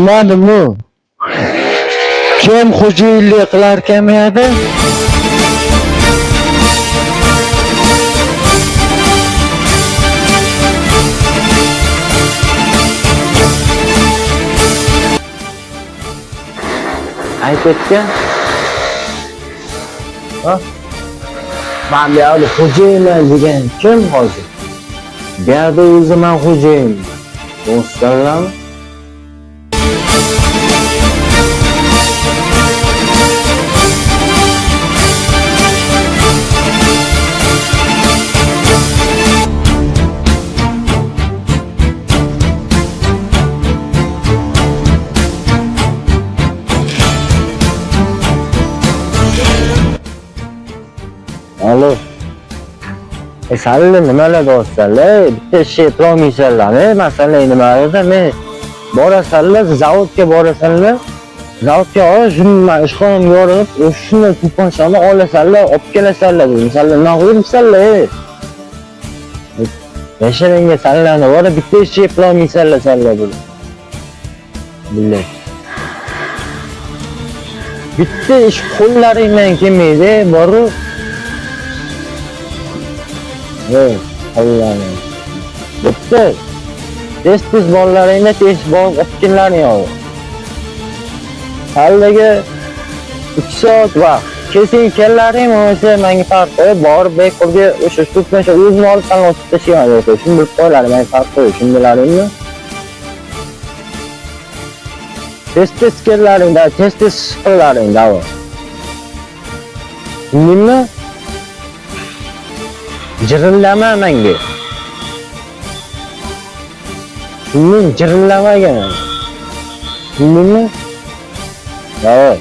Bilmadimmi? Kim xo'jayinlik qilarkan bu yerda? Aytayotgan. Ha? Men bu yerda xo'jayinman degan kim hozir? Bu yerda o'zi men xo'jayin. Do'stlarmi? Alo. Senle nimalar do'stlar? Bitta ish qilolmaysanlar. Masalan, nimalarda men borasanlar, zavodga borasanlar. Zavodga shuni ishxonamga yorib, shuni kuponchani olasanlar, olib kelasanlar. Masalan, nima qilibsanlar? Yashiringa sanlarni bora bitta ish qilolmaysanlar sanlar bu. Bilay. Bitta ish qo'llaringdan kelmaydi, boru. Allah'ım. Bitti. Tez bolalarına tez bol opkinlarni ol. Haliga 2 soat vaqt. Kesin kellaring o'sha menga farqi bor, bekorga o'sha tutmacha o'zim olib tanlab tashlayman. Shuni bilib qo'ylar, men farqi shuni bilaringmi? Tez kellaringda, tez qillaringda. Nima? Jirillama menga. Shuni jirillamagan. Shuni? Ya.